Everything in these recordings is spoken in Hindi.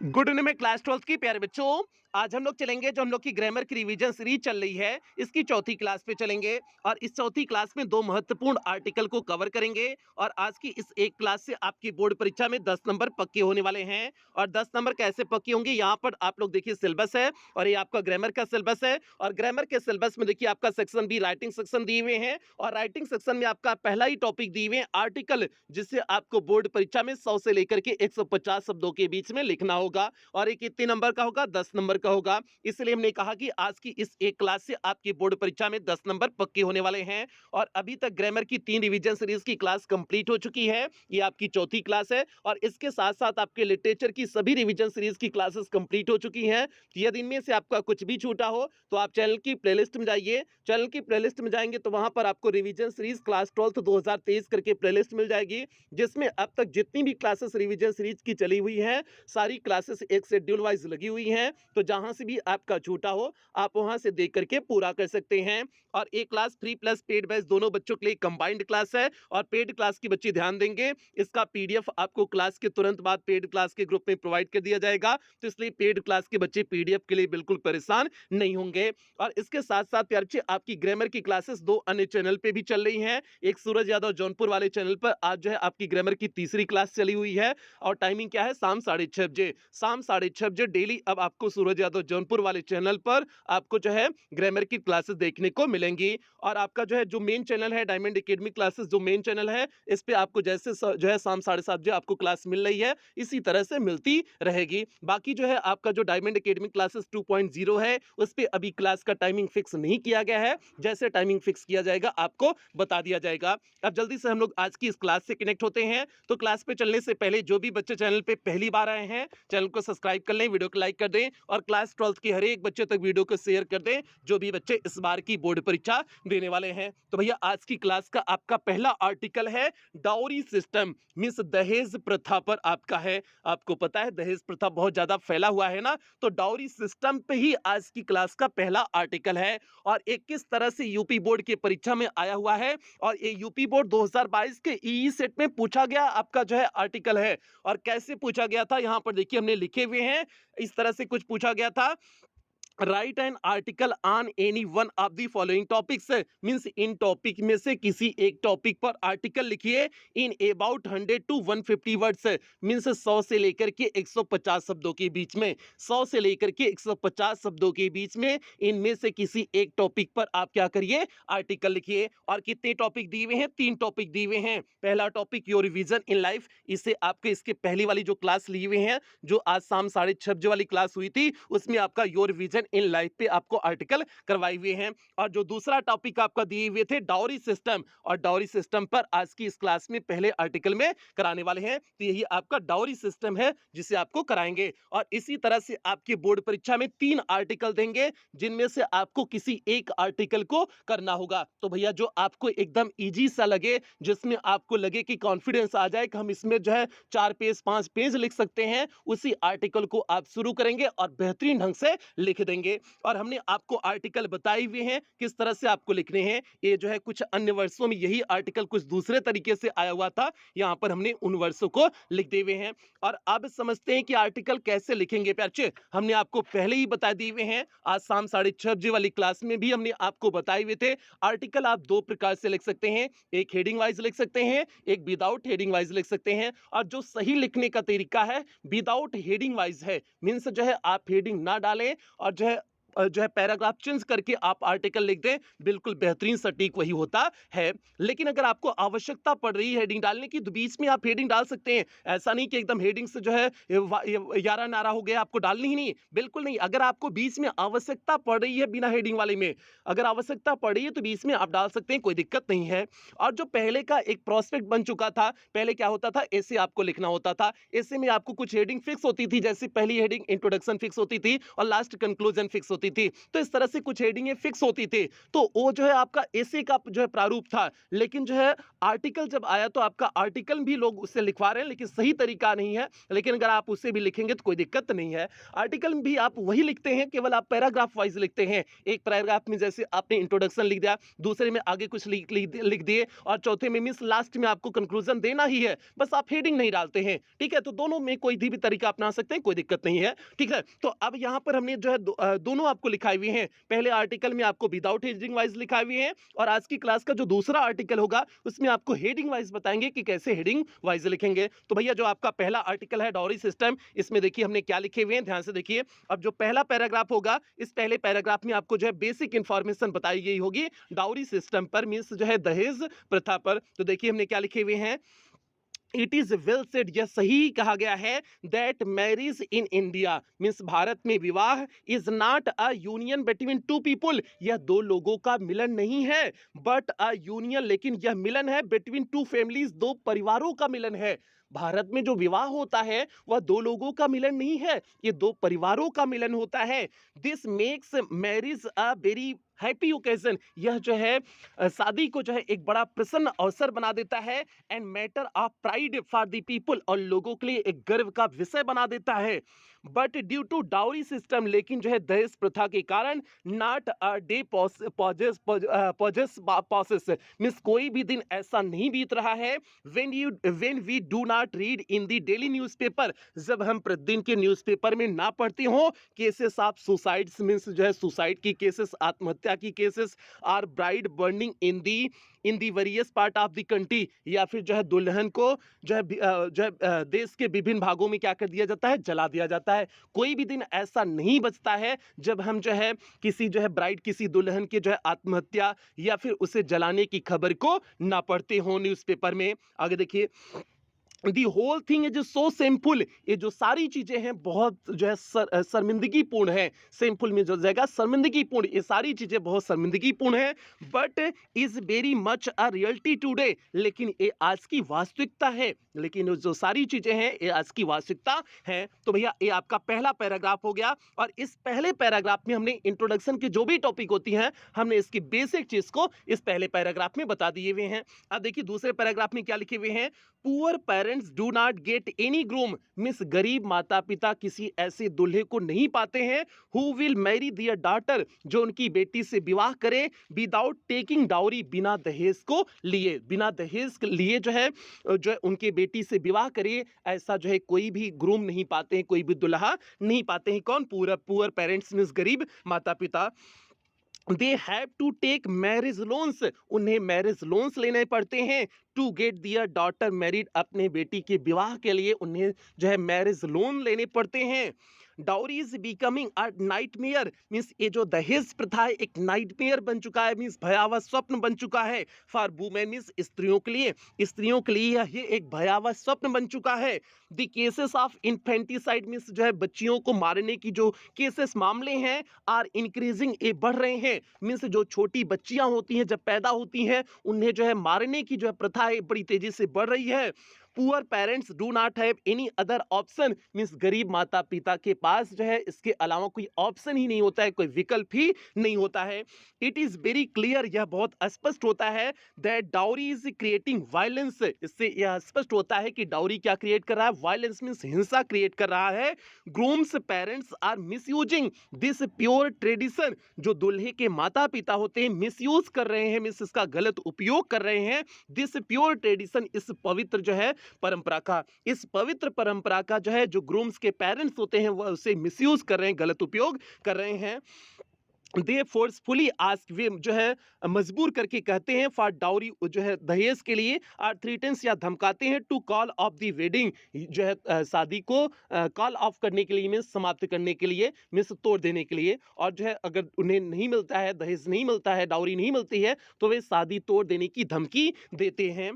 गुड इवनिंग में क्लास 12 की प्यारे बच्चों। आज हम लोग चलेंगे जो हम लोग की ग्रामर की रिवीजन सीरीज चल रही है, इसकी चौथी क्लास पे चलेंगे। और इस चौथी क्लास में दो महत्वपूर्ण आर्टिकल को कवर करेंगे। और आज की इस एक क्लास से आपकी बोर्ड परीक्षा में 10 नंबर पक्के होने वाले हैं। और 10 नंबर कैसे पक्के होंगे, यहाँ पर आप लोग देखिए सिलेबस है और ये आपका ग्रामर का सिलेबस है। और ग्रामर के सिलेबस में देखिए आपका सेक्शन बी राइटिंग सेक्शन दिए हुए हैं। और राइटिंग सेक्शन में आपका पहला ही टॉपिक दिए हुए हैं आर्टिकल, जिससे आपको बोर्ड परीक्षा में 100 से लेकर के 150 शब्दों के बीच में लिखना होगा। और ये कितने नंबर का होगा, 10 नंबर का होगा। इसलिए हमने कहा कि आज की इस एक क्लास से आपकी बोर्ड परीक्षा में 10 नंबर पक्के होने वाले हैं। और अभी तक ग्रामर की 3 रिवीजन सीरीज की क्लास कंप्लीट हो चुकी है, ये आपकी चौथी क्लास है। और इसके साथ साथ आपके लिटरेचर की सभी रिवीजन सीरीज की क्लासेस कंप्लीट हो चुकी हैं। यदि इनमें से आपका कुछ भी छूटा हो तो आप चैनल की प्लेलिस्ट में जाइए। चैनल की प्लेलिस्ट में जाएंगे तो वहां पर आपको रिवीजन सीरीज क्लास 12 2023 करके प्लेलिस्ट मिल जाएगी, जिसमें अब तक जितनी भी क्लासेस रिवीजन सीरीज की चली हुई हैं सारी क्लासेस एक शेड्यूल वाइज लगी हुई हैं। तो जहां से भी आपका छूटा हो आप वहां से देख करके पूरा कर सकते हैं। और एक class free plus paid batch दोनों बच्चों के लिए कंबाइंड क्लास है। और पेड क्लास की बच्चे ध्यान देंगे, इसका पीडीएफ आपको क्लास के तुरंत बाद पेड क्लास के ग्रुप में प्रोवाइड कर दिया जाएगा। तो इसलिए पेड क्लास के बच्चे पीडीएफ के लिए बिल्कुल परेशान नहीं होंगे। और इसके साथ साथ प्यारे बच्चे आपकी ग्रामर की क्लासेस दो अन्य चैनल पे भी चल रही हैं। एक सूरज यादव जौनपुर वाले चैनल पर आज जो है आपकी ग्रामर की तीसरी क्लास चली हुई है। और टाइमिंग क्या है, शाम 6:30 बजे। शाम 6:30 बजे डेली अब आपको सूरज यादव जौनपुर वाले चैनल पर आपको जो है ग्रामर की क्लासेस देखने को मिलेंगी। और आपका जो है जो मेन चैनल है डायमंड एकेडमी क्लासेस, जो मेन चैनल है इस पे आपको जैसे जो है शाम 7:30 बजे आपको क्लास मिल रही है, इसी तरह से मिलती रहेगी। बाकी जो है आपका जो डायमंड एकेडमी क्लासेस 2.0 है उस पे अभी क्लास का टाइमिंग फिक्स नहीं किया गया है। जैसे टाइमिंग फिक्स किया जाएगा आपको बता दिया जाएगा। अब जल्दी से हम लोग आज की इस क्लास से कनेक्ट होते हैं। तो क्लास पे चलने से पहले जो भी बच्चे चैनल पे पहली बार आए हैं चैनल को सब्सक्राइब कर लें, वीडियो को लाइक कर दें और क्लास 12 के हर एक बच्चे तक वीडियो को शेयर कर दें जो भी बच्चे इस बार की बोर्ड परीक्षा देने वाले हैं। तो भैया आज की क्लास का आपका पहला आर्टिकल है डाउरी सिस्टम मींस दहेज प्रथा पर आपका है। आपको पता है दहेज प्रथा बहुत ज्यादा फैला हुआ है ना, तो डाउरी सिस्टम पे ही आज की क्लास का पहला आर्टिकल है। और एक किस तरह से यूपी बोर्ड की परीक्षा में आया हुआ है और ये यूपी बोर्ड 2022 के ई सेट में पूछा गया आपका जो है आर्टिकल है। और कैसे पूछा गया था यहाँ पर देखिए हमने लिखे हुए हैं, इस तरह से कुछ पूछा गया था। Write an article on any one of the following topics means इन टॉपिक में से किसी एक टॉपिक पर आर्टिकल लिखिए in about 100 to 150 words means 100 से लेकर के 150 शब्दों के बीच में, 100 से लेकर के 150 शब्दों के बीच में इनमें से किसी एक टॉपिक पर आप क्या करिए, आर्टिकल लिखिए। और कितने टॉपिक दिए हुए हैं, 3 टॉपिक दिए हुए हैं। पहला topic your revision in life, इसे आपके इसके पहली वाली जो क्लास ली हुए हैं जो आज शाम 6:30 बजे वाली क्लास हुई थी उसमें आपका योर रिवीजन इन लाइफ पे आपको आर्टिकल करवाए हुए हैं। और जो दूसरा टॉपिक आपका दिए हुए थे डाउरी सिस्टम, और डाउरी सिस्टम पर आज की इस क्लास में पहले आर्टिकल में कराने वाले हैं। तो यही आपका डाउरी सिस्टम है जिसे आपको कराएंगे। और इसी तरह से आपके बोर्ड परीक्षा में 3 आर्टिकल देंगे जिनमें से आपको किसी एक आर्टिकल को करना होगा। तो भैया जो आपको एकदम इजी सा लगे, जिसमें आपको लगे कि कॉन्फिडेंस आ जाए कि हम इसमें जो है 4 पेज 5 पेज लिख सकते हैं, उसी आर्टिकल को आप शुरू करेंगे और बेहतरीन ढंग से लिख देंगे। और हमने आपको आर्टिकल बताए हुए हैं किस तरह से आपको लिखने हैं। ये जो है कुछ अन्य वर्षों में यही आर्टिकल कुछ दूसरे तरीके से आया हुआ था, यहां पर हमने उन वर्षों को लिख दिए हुए हैं। और अब समझते हैं कि आर्टिकल कैसे लिखेंगे। प्यारे हमने आपको पहले ही बता दिए हुए हैं, आज शाम 6:30 बजे वाली क्लास में भी हमने आपको बताए हुए थे। आर्टिकल आप 2 प्रकार से लिख सकते हैं, एक हेडिंग वाइज लिख सकते हैं, एक विदाउट हेडिंग वाइज लिख सकते हैं। और जो सही लिखने का तरीका है विदाउट हेडिंग वाइज है, मीन्स जो है आप हेडिंग ना डालें और जो है पैराग्राफ चेंज करके आप आर्टिकल लिख दें, बिल्कुल बेहतरीन सटीक वही होता है। लेकिन अगर आपको आवश्यकता पड़ रही है हेडिंग डालने की तो बीच में आप हेडिंग डाल सकते हैं। ऐसा नहीं कि एकदम हेडिंग से जो है यारा नारा हो गया आपको डालनी ही नहीं, बिल्कुल नहीं। अगर आपको बीच में आवश्यकता पड़ रही है बिना हेडिंग वाले में, अगर आवश्यकता पड़ रही है तो बीच में आप डाल सकते हैं, कोई दिक्कत नहीं है। और जो पहले का एक प्रोस्पेक्ट बन चुका था, पहले क्या होता था ऐसे आपको लिखना होता था, ऐसे में आपको कुछ हेडिंग फिक्स होती थी, जैसे पहली हेडिंग इंट्रोडक्शन फिक्स होती थी और लास्ट कंक्लूजन फिक्स होती होती थी। तो इस तरह से कुछ हेडिंगें फिक्स होती थी। तो वो जो है आपका ऐसे का जो है प्रारूप था। लेकिन जो है आर्टिकल जब आया तो आपका आर्टिकल भी लोग उससे लिखवा रहे हैं, लेकिन सही तरीका नहीं है। लेकिन अगर आप उससे भी लिखेंगे तो कोई दिक्कत नहीं है। आर्टिकल भी आप वही लिखते हैं, केवल आप पैराग्राफ वाइज लिखते हैं। एक पैराग्राफ में जैसे आपने इंट्रोडक्शन लिख दिया, दूसरे में आगे कुछ लिख दिए, और चौथे में मींस लास्ट में आपको कंक्लूजन देना ही है, बस आप हेडिंग नहीं डालते हैं। ठीक है, तो दोनों में कोई भी तरीका अपना सकते हैं, कोई दिक्कत नहीं है। ठीक है, तो अब यहाँ पर हमने जो है दोनों आपको लिखाए हुए हैं। पहले आर्टिकल में आपको विदाउट हेडिंग वाइज लिखाए हुए हैं, और आज की क्लास का जो दूसरा आर्टिकल होगा उसमें आपको हेडिंग वाइज बताएंगे कि कैसे हेडिंग वाइज लिखेंगे। तो भैया जो आपका पहला आर्टिकल है डाउरी सिस्टम, इसमें देखिए हमने क्या लिखे हुए हैं, ध्यान से देखिए। अब जो पहला पैराग्राफ होगा, इस पहले पैराग्राफ में आपको जो है बेसिक इंफॉर्मेशन बताई गई होगी डाउरी सिस्टम पर, मींस जो है दहेज प्रथा पर। तो देखिए हमने क्या लिखे हुए हैं, इट इज वेल सेड, यह सही कहा गया है, that marriage in India means Bharat में विवाह is not a union between two people, यह दो लोगों का मिलन नहीं है, बट अ यूनियन, लेकिन यह मिलन है बिटवीन टू फैमिलीज, दो परिवारों का मिलन है। भारत में जो विवाह होता है वह दो लोगों का मिलन नहीं है, ये दो परिवारों का मिलन होता है। This makes marriage a very happy occasion, यह जो है शादी को जो है एक बड़ा प्रसन्न अवसर बना देता है, and matter of pride for the people, और लोगों के लिए एक गर्व का विषय बना देता है। But due to dowry system, लेकिन जो है दहेज प्रथा के कारण, not a day passes passes means कोई भी दिन ऐसा नहीं बीत रहा है, when we do not read in the daily newspaper, जब हम प्रतिदिन के न्यूज़पेपर में ना पढ़ते हो केसेस ऑफ सुसाइड्स, मीन्स जो है सुसाइड की केसेस, आत्महत्या की cases, or bride burning in the various part of the country, या फिर जो है दुल्हन को जो है देश के विभिन्न भागों में क्या कर दिया जाता है, जला दिया जाता है। कोई भी दिन ऐसा नहीं बचता है जब हम जो है किसी जो है ब्राइड, किसी दुल्हन के जो है आत्महत्या या फिर उसे जलाने की खबर को ना पढ़ते हो न्यूज़पेपर में। आगे देखिए, the whole thing is so simple, ये जो सारी चीजें हैं बहुत जो है शर्मिंदगी पूर्ण है। सिंपल में जो जाएगा शर्मिंदगी पूर्ण, ये सारी चीजें बहुत शर्मिंदगी पूर्ण है। But is very much a reality today, लेकिन ये आज की वास्तविकता है, लेकिन जो सारी चीजें हैं ये आज की वास्तविकता है। तो भैया ये आपका पहला पैराग्राफ हो गया, और इस पहले पैराग्राफ में हमने इंट्रोडक्शन की जो भी टॉपिक होती हैं हमने इसकी बेसिक चीज को इस पहले पैराग्राफ में बता दिए हुए हैं। अब देखिए दूसरे पैराग्राफ में क्या लिखे हुए हैं, poor parents do not get any groom, miss गरीब माता पिता किसी ऐसे दूल्हे को नहीं पाते हैं, who will marry their daughter, जो उनकी बेटी से विवाह करे, विदाउट टेकिंग डाउरी, बिना दहेज को लिए, बिना दहेज लिए जो है उनके बेटी से विवाह करे, ऐसा जो है कोई भी ग्रूम नहीं पाते हैं, कोई भी दुल्हा नहीं पाते हैं। कौन? पुअर पेरेंट्स मीन्स गरीब माता पिता। They have to take marriage loans, उन्हें मैरिज लोन्स लेने पड़ते हैं, to get their daughter married, अपने बेटी के विवाह के लिए उन्हें जो है मैरिज लोन लेने पड़ते हैं। Dowry is becoming a nightmare, means ये जो दहेज प्रथा है एक नाइटमेयर बन चुका है, मीन्स भयावह स्वप्न बन चुका है। फॉर वुमेन मीन्स स्त्रियों के लिए, स्त्रियों के लिए ये एक भयावह स्वप्न बन चुका है। The cases of infanticide means जो है बच्चियों को मारने की जो केसेस मामले हैं, आर इंक्रीजिंग, ये बढ़ रहे हैं। मीन्स जो छोटी बच्चियां होती हैं जब पैदा होती हैं उन्हें जो है मारने की जो है प्रथा है बड़ी तेजी से बढ़ रही है। Poor parents do not have any other option, means गरीब माता पिता के पास जो है इसके अलावा कोई ऑप्शन ही नहीं होता है, कोई विकल्प ही नहीं होता है। इट इज वेरी क्लियर, यह बहुत स्पष्ट होता है, that dowry is creating violence, इससे यह स्पष्ट होता है कि डाउरी क्या क्रिएट कर रहा है, वायलेंस मीन्स हिंसा क्रिएट कर रहा है। Groom's parents are misusing this pure tradition, जो दुल्हे के माता पिता होते हैं मिसयूज कर रहे हैं, मीन्स इसका गलत उपयोग कर रहे हैं। दिस प्योर ट्रेडिशन, इस पवित्र जो है परंपरा का, इस पवित्र परंपरा का जो है जो ग्रूम्स के पेरेंट्स होते हैं वह उसे मिसयूज कर रहे हैं, गलत उपयोग कर रहे हैं। दे फोर्सफुली आस्क, वे जो है मजबूर करके कहते हैं, फॉर डाउरी जो है दहेज के लिए, और थ्रीटन्स या धमकाते हैं, to call off the wedding, जो है शादी को कॉल ऑफ करने के लिए, मीन्स समाप्त करने के लिए, मीन्स तोड़ देने के लिए। और जो है अगर उन्हें नहीं मिलता है, दहेज नहीं मिलता है, डाउरी नहीं मिलती है, तो वे शादी तोड़ देने की धमकी देते हैं।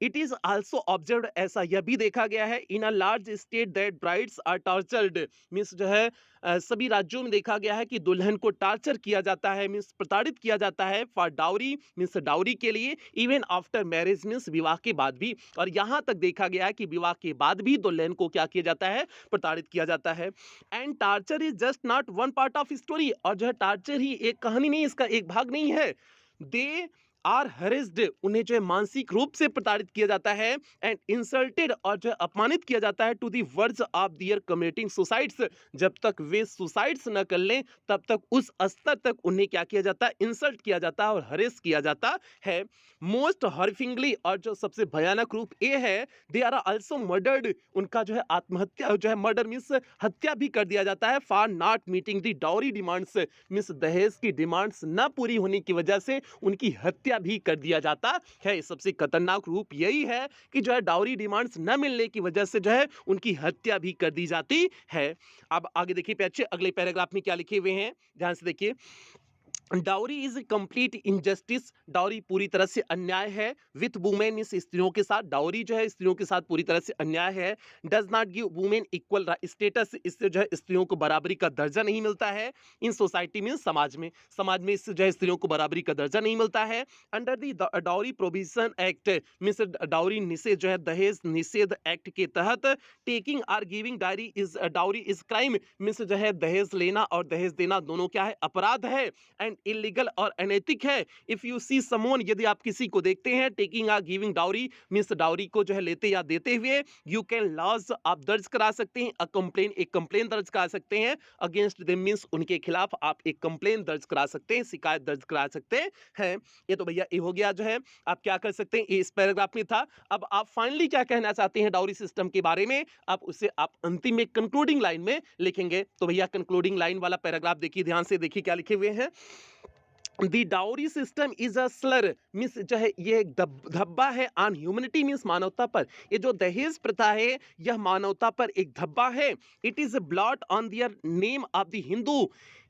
इट इज आल्सो ऑब्जर्व्ड, ऐसा यह भी देखा गया है, in a large state that brides are tortured, means जो है सभी राज्यों में देखा गया है कि दुल्हन को टार्चर किया जाता है, मीन्स प्रताड़ित किया जाता है, फॉर डाउरी मीन्स डाउरी के लिए, इवन आफ्टर मैरिज मीन्स विवाह के बाद भी। और यहाँ तक देखा गया है कि विवाह के बाद भी दुल्हन को क्या किया जाता है, प्रताड़ित किया जाता है। And torture is just not one part of story, और जो है टार्चर ही एक कहानी नहीं, इसका एक भाग नहीं है। दे आर हरेस्ड, उन्हें जो है मानसिक रूप से प्रताड़ित किया जाता है, एंड इंसल्टेड, और जो है अपमानित किया जाता है, to the words of their committing suicides, जब तक वे सुसाइड्स न कर लें तब तक उस स्तर तक उन्हें क्या किया जाता है, इंसल्ट किया जाता है और हरेस किया जाता है। मोस्ट हॉरिफिंगली, और जो सबसे भयानक रूप ये है, दे आर आल्सो मर्डर्ड, उनका जो है आत्महत्या, जो है मर्डर मीन्स हत्या भी कर दिया जाता है, for not meeting the dowry demands, means दहेज की डिमांड्स न पूरी होने की वजह से उनकी हत्या भी कर दिया जाता है। सबसे खतरनाक रूप यही है कि जो है डाउरी डिमांड्स न मिलने की वजह से जो है उनकी हत्या भी कर दी जाती है। अब आगे देखिए अच्छे अगले पैराग्राफ में क्या लिखे हुए हैं, ध्यान से देखिए। Dowry is complete injustice, dowry पूरी तरह से अन्याय है, विथ वुमेन इस स्त्रियों के साथ, डाउरी जो है स्त्रियों के साथ पूरी तरह से अन्याय है। Does not give women equal status, इससे जो है स्त्रियों को बराबरी का दर्जा नहीं मिलता है। इन सोसाइटी में, समाज में इससे जो है स्त्रियों को बराबरी का दर्जा नहीं मिलता है। Under the dowry provision act, means dowry निषेध, जो है दहेज निषेध एक्ट के तहत, taking or giving dowry is crime, means जो है दहेज लेना और दहेज देना दोनों क्या है, अपराध है, एंड इलीगल और अनैतिक है। इफ यू सी समवन, यदि आप किसी को देखते हैं, टेकिंग आ गिविंग डाउरी मींस डाउरी को जो है लेते या देते हुए, यू कैन लॉज, आप दर्ज करा सकते हैं, एक कंप्लेन दर्ज करा सकते हैं, अगेंस्ट देम मींस उनके खिलाफ आप एक कंप्लेन दर्ज करा सकते हैं, शिकायत दर्ज करा सकते हैं। ये तो भैया ये हो गया, जो है आप क्या कर सकते हैं, ये इस पैराग्राफ में था। अब आप फाइनली क्या कहना चाहते हैं डाउरी सिस्टम के बारे में, आप उसे आप अंतिम में कंक्लूडिंग लाइन में लिखेंगे। तो भैया कंक्लूडिंग लाइन वाला पैराग्राफ देखिए, ध्यान से देखिए क्या लिखे हुए हैं। The dowry system is a slur, means जो है ये एक धब्बा है, ऑन ह्यूमनिटी मीन्स मानवता पर, ये जो दहेज प्रथा है यह मानवता पर एक धब्बा है। It is blot on their name of the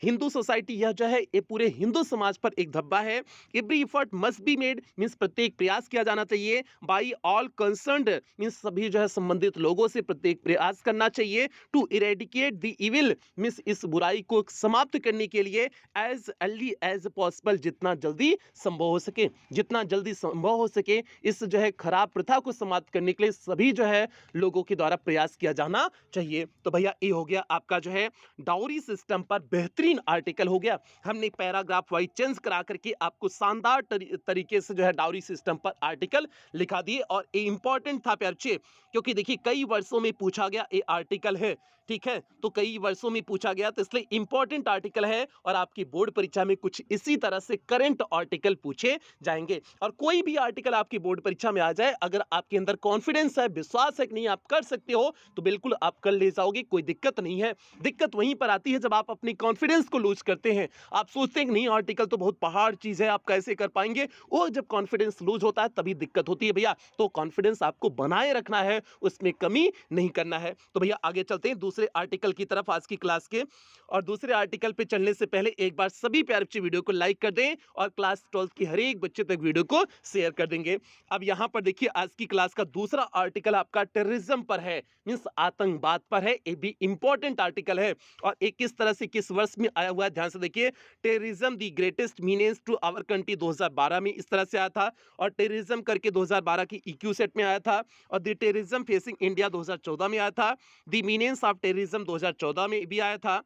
Hindu society, यह जो है ये पूरे हिंदू समाज पर एक धब्बा है। Every effort must be made, means प्रत्येक प्रयास किया जाना चाहिए, बाई ऑल कंसर्न्ड, मीन्स सभी जो है संबंधित लोगों से प्रत्येक प्रयास करना चाहिए, to eradicate the evil, means इस बुराई को समाप्त करने के लिए, एज अर्ली एज पॉसिबल, जितना जल्दी संभव हो सके, जितना जल्दी संभव हो सके इस जो है खराब प्रथा को समाप्त करने के लिए सभी जो है लोगों के द्वारा प्रयास किया जाना चाहिए। तो भैया ये हो गया आपका जो है डाउरी सिस्टम पर बेहतरीन आर्टिकल हो गया। हमने पैराग्राफ वाइज चेंज करा करके आपको शानदार तरीके से जो है डाउरी सिस्टम पर आर्टिकल लिखा दिए, और ये इंपॉर्टेंट था प्यारे बच्चे, क्योंकि देखिए कई वर्षों में पूछा गया ये आर्टिकल है, ठीक है, तो कई वर्षों में पूछा गया, तो इसलिए इंपॉर्टेंट आर्टिकल है, और आपकी बोर्ड परीक्षा में कुछ इसी तरह से करंट आर्टिकल पूछे जाएंगे। और कोई भी आर्टिकल आपकी बोर्ड परीक्षा में आ जाए, अगर आपके अंदर कॉन्फिडेंस है, विश्वास है कि नहीं आप कर सकते हो, तो बिल्कुल आप कर ले जाओगे, कोई दिक्कत नहीं है। दिक्कत वहीं पर आती है जब आप अपनी कॉन्फिडेंस को लूज करते हैं, आप सोचते हैं कि नहीं आर्टिकल तो बहुत पहाड़ चीज है, आप कैसे कर पाएंगे, वो जब कॉन्फिडेंस लूज होता है तभी दिक्कत होती है भैया। तो कॉन्फिडेंस आपको बनाए रखना है, उसमें कमी नहीं करना है। तो भैया आगे चलते हैं दूसरे आर्टिकल की तरफ आज की क्लास के, और दूसरे आर्टिकल पे चलने से पहले एक बार सभी प्यारे बच्चे वीडियो को लाइक कर दें, और क्लास 12 की हर एक बच्चे तक वीडियो को शेयर कर देंगे। अब यहाँ पर देखिए आज की क्लास का दूसरा आर्टिकल आपका टेररिज्म पर है, मींस आतंकवाद पर है, ये भी इंपॉर्टेंट आर्टिकल है, और एक किस तरह से किस वर्ष में आया हुआ है, ध्यान से देखिए। Terrorism the greatest menace to our country 2012 में इस तरह से आया था, और टेररिज्म करके 2012 की EQ सेट में आया था, और दी टेररिज्म फेसिंग इंडिया 2014 में आया था, दी मीनेंस ऑफ टेररिज्म 2014 में भी आया था,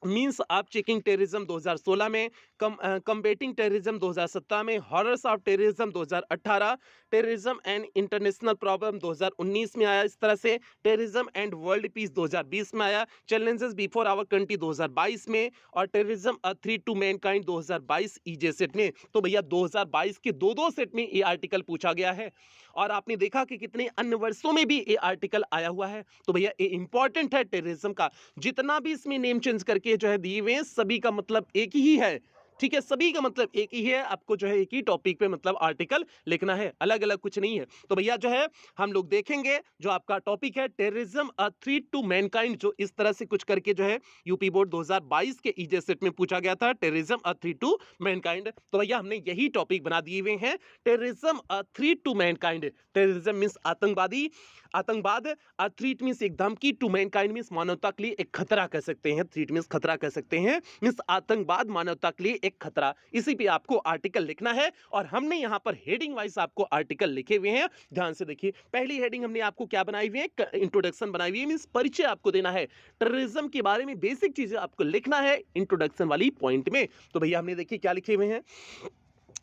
मीन्स ऑफ चेकिंग टेररिज्म 2016 में, कम्बेटिंग टेररिज्म 2017 में, horrors of terrorism 2018, terrorism and international problem 2019 में आया, इस तरह से टेररिज्म एंड वर्ल्ड पीस 2020 में आया, चैलेंजेस बिफोर आवर कंट्री 2022 में, और terrorism a threat to mankind 2022 EJ set में। तो भैया 2022 के दो सेट में ये आर्टिकल पूछा गया है, और आपने देखा कि कितने अन्य वर्षों में भी ये आर्टिकल आया हुआ है। तो भैया ये इंपॉर्टेंट है टेररिज्म का, जितना भी इसमें नेम चेंज करके जो है दिए हुए सभी का मतलब एक ही है, ठीक है, सभी का मतलब एक ही है, आपको जो है एक ही टॉपिक पे मतलब आर्टिकल लिखना है, अलग अलग कुछ नहीं है। तो भैया जो है हम लोग देखेंगे जो आपका टॉपिक है terrorism a threat to mankind, जो इस तरह से कुछ करके जो है यूपी बोर्ड 2022 के ईजे सेट में पूछा गया था, terrorism a threat to mankind. तो भैया हमने यही टॉपिक बना दिए हुए हैं, terrorism a threat to mankind. Terrorism means आतंकवादी, आतंकवाद, अ थ्रेट मींस एक धमकी, टू मैनकाइंड मींस मानवता के लिए एक खतरा कह सकते हैं, थ्रेट मींस खतरा कह सकते हैं, मींस आतंकवाद मानवता के लिए एक खतरा। इसी पे आपको आर्टिकल लिखना है और हमने यहाँ पर हेडिंग वाइज आपको आर्टिकल लिखे हुए हैं, ध्यान से देखिए। पहली हेडिंग हमने आपको क्या बनाई हुई है, इंट्रोडक्शन बनाई हुई है, मींस परिचय आपको देना है, टेररिज्म के बारे में बेसिक चीजें आपको लिखना है इंट्रोडक्शन वाली पॉइंट में। तो भैया हमने देखिए क्या लिखे हुए हैं,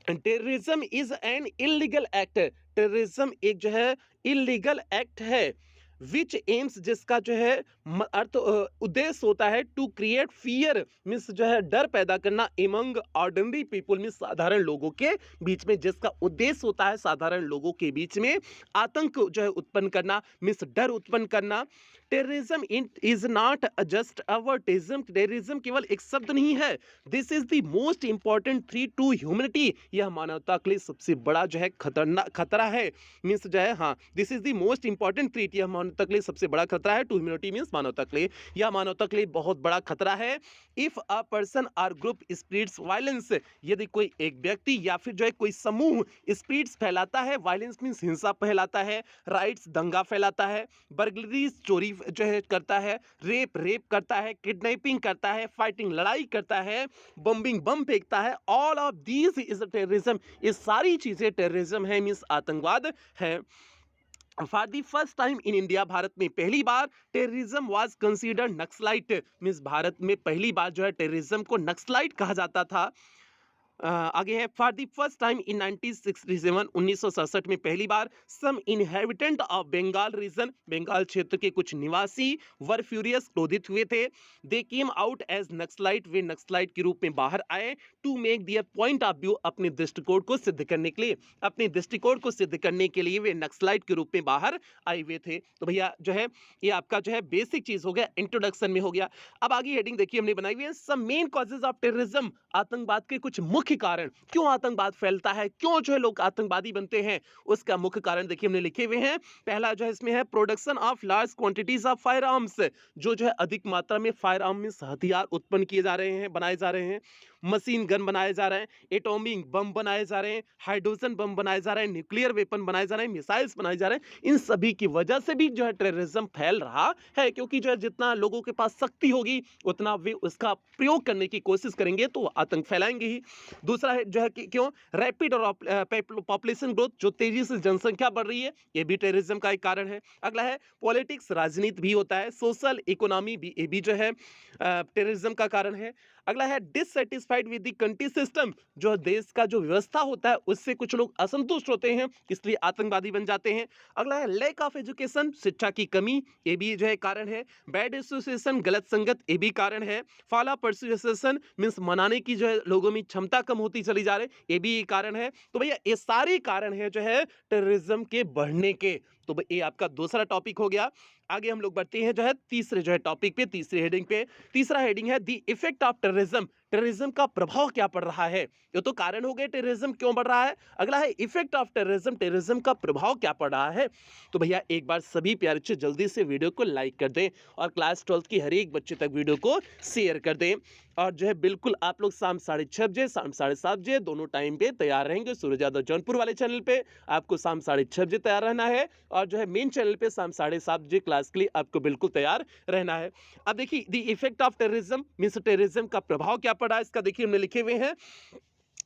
terrorism is an illegal act, terrorism एक जो है इलीगल एक्ट है, विच एम्स जिसका जो है अर्थ उद्देश्य होता है टू क्रिएट फियर, मीन्स जो है डर पैदा करना, एमंग ऑर्डिनरी पीपुल मीन्स साधारण लोगों के बीच में, जिसका उद्देश्य होता है साधारण लोगों के बीच में आतंक जो है उत्पन्न करना, मीन्स डर उत्पन्न करना। Terrorism is not just a word, terrorism केवल एक शब्द नहीं है, this is the most important threat to humanity, यह मानवता के लिए सबसे बड़ा जो है खतरनाक खतरा है, मीन्स जो है हाँ this is the most important threat, यह मानवता के लिए सबसे बड़ा खतरा है, टू ह्यूमैनिटी मींस मानवता के लिए, यह मानवता के लिए बहुत बड़ा खतरा है। If a person or group spreads violence, यदि कोई एक व्यक्ति या फिर जो है कोई समूह स्प्रेड्स फैलाता है, वायलेंस मींस हिंसा फैलाता है, राइट्स दंगा फैलाता है, बर्गलरीज चोरी जो है करता है, रेप करता है, किडनैपिंग करता है, फाइटिंग लड़ाई करता है, बम्बिंग बम फेंकता है, all of these is terrorism, ये सारी चीजें टेररिज्म है, मींस आतंकवाद है। For the first time in India, भारत में पहली बार terrorism was considered Naxalite, means भारत में पहली बार जो है टेररिज्म को नक्सलाइट कहा जाता था। आगे है for the first time in 1967, 1967 में पहली बार some inhabitant of Bengal region, Bengal क्षेत्र के कुछ निवासी वर फ्यूरियस, क्रोधित हुए थे, they came out as Naxalite, वे नक्सलाइट के रूप में बाहर आए, to make their point of view, अपने दृष्टिकोण को सिद्ध करने के लिए, अपने दृष्टिकोण को सिद्ध करने के लिए वे नक्सलाइट के रूप में बाहर आए हुए थे। तो भैया जो है ये आपका जो है बेसिक चीज हो गया, इंट्रोडक्शन में हो गया। अब आगे हेडिंग देखिए हमने बनाई हुई है, some main causes of terrorism, आतंकवाद के कुछ मुख्य कारण, क्यों आतंकवाद फैलता है, क्यों जो है लोग आतंकवादी बनते हैं, उसका मुख्य कारण देखिए हमने लिखे हुए हैं। पहला जो है इसमें है production of large quantities of fire arms, जो है अधिक मात्रा में फायर आर्म में हथियार उत्पन्न किए जा रहे हैं, बनाए जा रहे हैं, मशीन गन बनाए जा रहे हैं, एटॉमिक बम बनाए जा रहे हैं, हाइड्रोजन बम बनाए जा रहे हैं, न्यूक्लियर वेपन बनाए जा रहे हैं, मिसाइल्स बनाए जा रहे हैं, इन सभी की वजह से भी जो है टेररिज्म फैल रहा है, क्योंकि जो है जितना लोगों के पास शक्ति होगी उतना वे उसका प्रयोग करने की कोशिश करेंगे तो आतंक फैलाएंगे ही। दूसरा है जो है कि क्यों रैपिड और पॉपुलेशन ग्रोथ, जो तेजी से जनसंख्या बढ़ रही है, ये भी टेररिज्म का एक कारण है। अगला है पॉलिटिक्स, राजनीति भी होता है, सोशल इकोनॉमी भी, ये भी जो है टेररिज्म का कारण है। अगला है dissatisfied with the country system, जो देश का जो व्यवस्था होता है उससे कुछ लोग असंतुष्ट होते हैं, इसलिए आतंकवादी बन जाते हैं। अगला है लैक ऑफ एजुकेशन, शिक्षा की कमी, ये भी जो है कारण है। बैड एसोसिएशन, गलत संगत, ये भी कारण है। फॉलो परसुएशन मींस मनाने की जो है लोगों में क्षमता कम होती चली जा रही, ये भी कारण है। तो भैया ये सारे कारण है जो है टेररिज्म के बढ़ने के। तो ये आपका दूसरा टॉपिक हो गया। आगे हम लोग बढ़ते हैं जो है तीसरे जो है टॉपिक पे, तीसरी हेडिंग पे। तीसरा हेडिंग है the effect of terrorism, terrorism का प्रभाव क्या पड़ रहा है। ये तो कारण हो गए टेररिज्म क्यों बढ़ रहा है, अगला है इफेक्ट ऑफ टेररिज्म, टेररिज्म का प्रभाव क्या पड़ रहा है। तो भैया एक बार सभी प्यारे बच्चे जल्दी से वीडियो को लाइक कर दें और क्लास 12 की हर एक बच्चे तक वीडियो को शेयर कर दें, और जो है बिल्कुल आप लोग शाम 6:30 बजे, शाम 7:30 बजे दोनों टाइम पे तैयार रहेंगे। सूरज यादव जौनपुर वाले चैनल पे आपको शाम 6:30 बजे तैयार रहना है, और जो है मेन चैनल पे शाम 7:30 बजे क्लास के लिए आपको बिल्कुल तैयार रहना है। अब देखिए the effect of terrorism means terrorism का प्रभाव क्या पड़ा है, इसका देखिए हमने लिखे हुए हैं।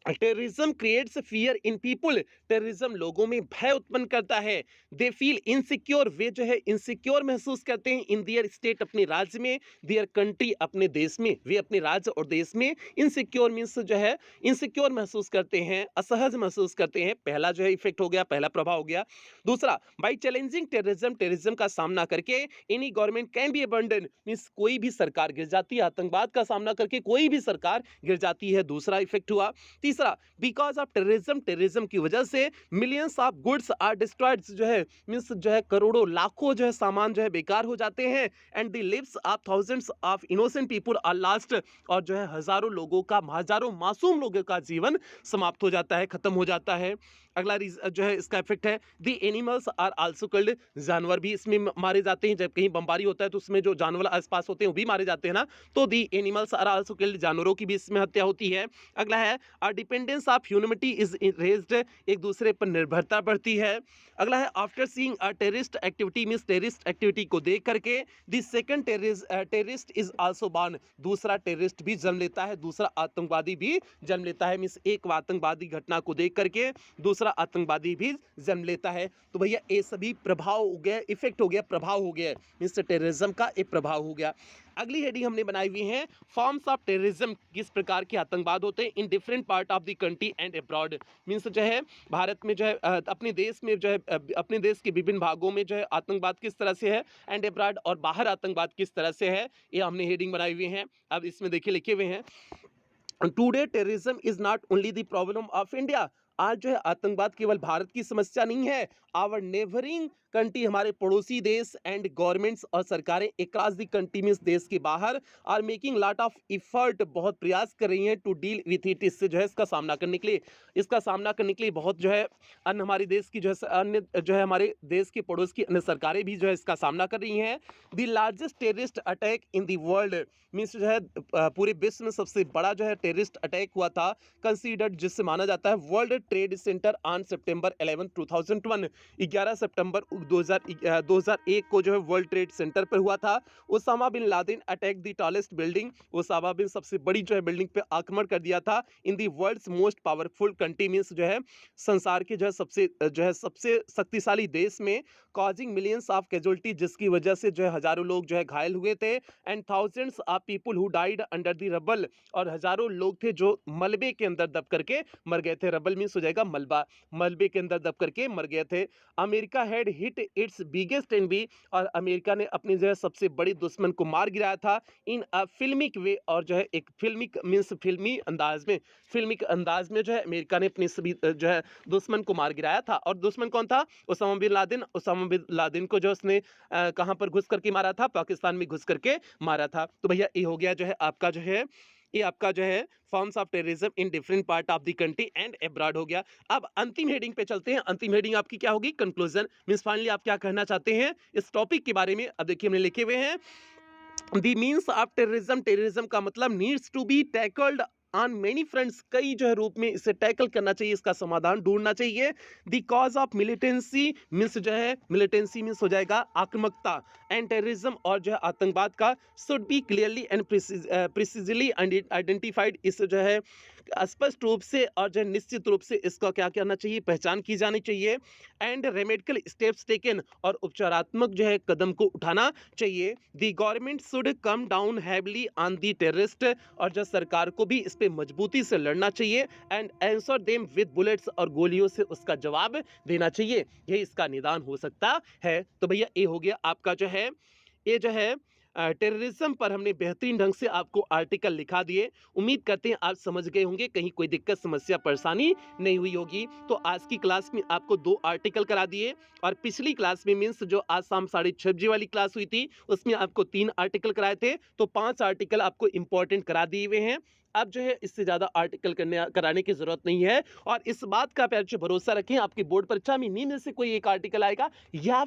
टेररिज्म क्रिएट्स फियर इन पीपुल, टेररिज्म लोगों में भय उत्पन्न करता है। दे फील इनसिक्योर, वे जो है इनसिक्योर महसूस करते हैं। इन देयर स्टेट, अपने राज्य में, देयर कंट्री, अपने देश में, वे अपने राज्य और देश में इनसिक्योर मीन्स जो है इनसिक्योर महसूस करते हैं, असहज महसूस करते हैं। पहला जो है इफेक्ट हो गया, पहला प्रभाव हो गया। दूसरा बाई चैलेंजिंग टेररिज्म, टेररिज्म का सामना करके any government can be abandon means कोई भी सरकार गिर जाती है, आतंकवाद का सामना करके कोई भी सरकार गिर जाती है, दूसरा इफेक्ट हुआ। तीसरा, बिकॉज ऑफ टेररिज्म, टेररिज्म की वजह से millions of goods are destroyed, जो है मीन्स जो है करोड़ों लाखों जो है सामान जो है बेकार हो जाते हैं, and the lives of thousands of innocent people are lost, और जो है हजारों लोगों का, हजारों मासूम लोगों का जीवन समाप्त हो जाता है, खत्म हो जाता है। अगला जो है इसका इफेक्ट है, the animals are also killed, जानवर भी इसमें मारे जाते हैं। जब कहीं बमबारी होता है तो उसमें जो जानवर आसपास होते हैं वो भी मारे जाते हैं ना, तो the animals are also killed, जानवरों की भी इसमें हत्या होती है। अगला है, our dependence of humanity is raised, एक दूसरे पर निर्भरता बढ़ती है। अगला है, after seeing a terrorist activity, means terrorist activity को देख करके the second terrorist is also born, दूसरा टेररिस्ट भी जन्म लेता है, दूसरा आतंकवादी भी जन्म लेता है। मींस एक आतंकवादी घटना को देख करके दूसरा आतंकवादी भी जन्म लेता है। तो भैया ये सभी प्रभाव हो गया, इफेक्ट हो गया, प्रभाव हो गया, मींस टेररिज्म का एक प्रभाव हो गया। अगली हेडिंग हमने बनाई हुई है, फॉर्म्स ऑफ टेररिज्म, किस प्रकार के आतंकवाद होते हैं in different part of the country and abroad, means जो है भारत में जो है अपने देश में जो है अपने देश के विभिन्न भागों में जो है आतंकवाद किस तरह से है, एंड अब्रॉड और बाहर आतंकवाद किस तरह से है, ये हमने हेडिंग बनाई हुई है। अब इसमें देखिए लिखे हुए हैं, today terrorism is not only the problem of India, आज जो है आतंकवाद केवल भारत की समस्या नहीं है, आवर नेबरिंग कंट्री, हमारे पड़ोसी देश एंड गवर्नमेंट्स और सरकारें अक्रॉस द कंट्री, मींस देश के बाहर, are making lot of effort, बहुत प्रयास कर रही हैं टू डील विथ इट, इससे जो है इसका सामना करने के लिए, बहुत जो है अन्य हमारे देश की जो है अन्य जो है हमारे देश के पड़ोस की अन्य सरकारें भी जो है इसका सामना कर रही हैं। The largest terrorist attack in the world, means जो है पूरे विश्व में सबसे बड़ा जो है टेररिस्ट अटैक हुआ था, कंसीडर्ड, जिससे माना जाता है वर्ल्ड ट्रेड सेंटर ऑन सितंबर 11, 2001, 11 सितंबर 2001 को जो है वर्ल्ड ट्रेड सेंटर पर हुआ था। Osama bin Laden attack the tallest building, Osama bin सबसे बड़ी जो है बिल्डिंग पे आक्रमण कर दिया था, in the world's most powerful country, means जो है संसार के जो है सबसे शक्तिशाली देश में, कॉजिंग मिलियंस ऑफ कैजुअलिटी, जिसकी वजह से जो है हजारों लोग जो है घायल हुए थे, and thousands of people who died under the rubble, और हजारों लोग थे जो मलबे के अंदर दब करके मर गए थे, रबल मींस हो जाएगा मलबा, मलबे के अंदर दब करके मर गए थे। America had hit it's biggest enemy, और अमेरिका ने अपनी जो है सबसे बड़ी दुश्मन को मार गिराया था, इन अ फिल्मिक वे, और जो है एक फिल्मिक मींस फिल्मी अंदाज में जो है अमेरिका ने अपनी सभी जो है दुश्मन को मार गिराया था। और दुश्मन कौन था? Osama bin Laden. Osama bin Laden को जो उसने कहां पर घुस करके मारा था? पाकिस्तान में घुस करके मारा था। तो भैया ये हो गया जो है आपका जो है, ये आपका जो है forms of terrorism in different part of the country and abroad हो गया। अब अंतिम हेडिंग पे चलते हैं। अंतिम हेडिंग आपकी क्या होगी? कंक्लूजन, मींस फाइनली आप क्या कहना चाहते हैं इस टॉपिक के बारे में। अब देखिए हमने लिखे हुए हैं, the means of terrorism, terrorism का मतलब needs to be tackled on many fronts, कई जो है रूप में इसे टैकल करना चाहिए, इसका समाधान ढूंढना चाहिए। The cause of militancy means जो है मिलिटेंसी मीन्स हो जाएगा आक्रामकता, एंड टेररिज्म और जो है आतंकवाद का should be clearly and precisely identified, इसे जो है स्पष्ट रूप से और जो निश्चित रूप से इसका क्या करना चाहिए? पहचान की जानी चाहिए। एंड रेमेडिकल स्टेप्स टेकन, और उपचारात्मक जो है कदम को उठाना चाहिए। The government should come down heavily on the terrorist, और जो सरकार को भी इस पे मजबूती से लड़ना चाहिए। And answer them with bullets, और गोलियों से उसका जवाब देना चाहिए। यही इसका निदान हो सकता है। तो भैया ये हो गया आपका जो है, ये जो है टेररिज्म पर हमने बेहतरीन ढंग से आपको आर्टिकल लिखा दिए। उम्मीद करते हैं आप समझ गए होंगे, कहीं कोई दिक्कत समस्या परेशानी नहीं हुई होगी। तो आज की क्लास में आपको 2 आर्टिकल करा दिए, और पिछली क्लास में मीन्स जो आज शाम 6:30 बजे वाली क्लास हुई थी उसमें आपको 3 आर्टिकल कराए थे, तो 5 आर्टिकल आपको इंपॉर्टेंट करा दिए हुए हैं। अब जो है इससे ज़्यादा आर्टिकल कराने की ज़रूरत नहीं है, और इस बात का आप भरोसा रखें, आपकी बोर्ड परीक्षा में इन्हीं में से कोई एक आर्टिकल आएगा, या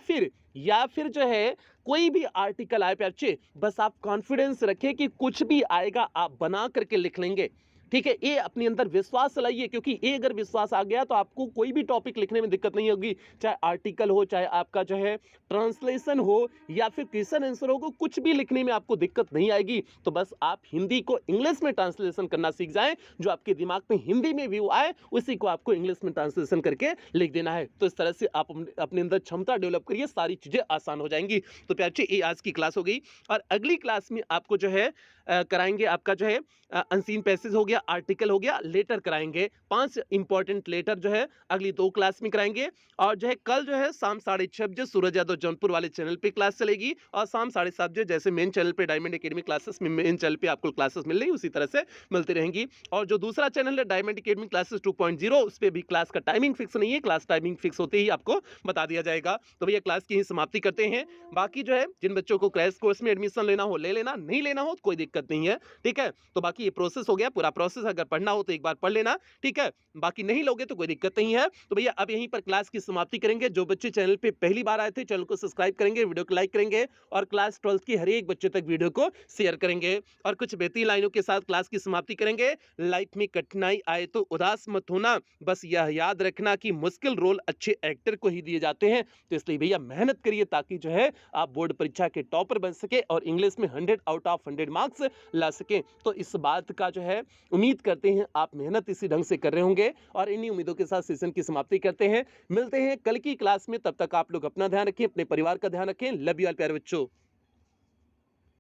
फिर जो है कोई भी आर्टिकल आए पे, बस आप कॉन्फिडेंस रखें कि कुछ भी आएगा आप बना करके लिख लेंगे। ठीक है, ये अपने अंदर विश्वास लाइए, क्योंकि ये अगर विश्वास आ गया तो आपको कोई भी टॉपिक लिखने में दिक्कत नहीं होगी, चाहे आर्टिकल हो, चाहे आपका जो है ट्रांसलेशन हो, या फिर क्वेश्चन आंसर हो, कुछ भी लिखने में आपको दिक्कत नहीं आएगी। तो बस आप हिंदी को इंग्लिश में ट्रांसलेशन करना सीख जाएं, जो आपके दिमाग में हिंदी में व्यू आए उसी को आपको इंग्लिश में ट्रांसलेशन करके लिख देना है। तो इस तरह से आप अपने अंदर क्षमता डेवलप करिए, सारी चीज़ें आसान हो जाएंगी। तो प्यार ये आज की क्लास हो गई, और अगली क्लास में आपको जो है कराएंगे आपका जो है अनसीन पैसेज हो गया, गया, आर्टिकल हो गया, लेटर कराएंगे। 5 इंपॉर्टेंट लेटर जो है अगली 2 क्लास में कराएंगे। और जो है कल जो है शाम 6:30 बजे सूरज यादव जौनपुर वाले चैनल पे क्लास चलेगी और शाम 7:30 बजे जैसे मेन चैनल पे डायमंड एकेडमी क्लासेस में मेन चैनल पे आपको क्लासेस मिल रही उसी तरह से मिलती रहेंगी। और जो दूसरा चैनल है डायमंड एकेडमी क्लासेस 2.0 उस पे भी क्लास का टाइमिंग फिक्स नहीं है, क्लास टाइमिंग फिक्स होते ही आपको बता दिया जाएगा। तो भैया क्लास की ही समाप्ति करते हैं। बाकी जो है जिन बच्चों को क्रैश कोर्स में एडमिशन लेना हो ले लेना, नहीं लेना हो तो कोई दिक्कत नहीं है, ठीक है। तो बाकी ये प्रोसेस हो गया, पूरा प्रोसेस अगर पढ़ना हो तो एक बार पढ़ लेना, ठीक है। बाकी नहीं लोगे तो कोई दिक्कत नहीं है। तो भैया अब यहीं पर क्लास की समाप्ति करेंगे। जो बच्चे चैनल पे पहली बार आए थे चैनल को सब्सक्राइब करेंगे, वीडियो को लाइक करेंगे और क्लास 12 की हर एक बच्चे तक वीडियो को शेयर करेंगे। और कुछ बेहतरीन लाइनों के साथ क्लास की समाप्ति करेंगे। लाइफ में कठिनाई आए तो उदास मत होना, बस यह याद रखना कि मुश्किल रोल अच्छे एक्टर को ही दिए जाते हैं। तो इसलिए भैया मेहनत करिए ताकि जो है आप बोर्ड परीक्षा के टॉपर बन सके और इंग्लिश में 100 आउट ऑफ 100 मार्क्स ला सकें। तो इस बात का जो है उम्मीद करते हैं आप मेहनत इसी ढंग से कर रहे होंगे और इन्हीं उम्मीदों के साथ सेशन की समाप्ति करते हैं। मिलते हैं कल की क्लास में, तब तक आप लोग अपना ध्यान रखें, अपने परिवार का ध्यान रखें। लव यू ऑल प्यारे बच्चों।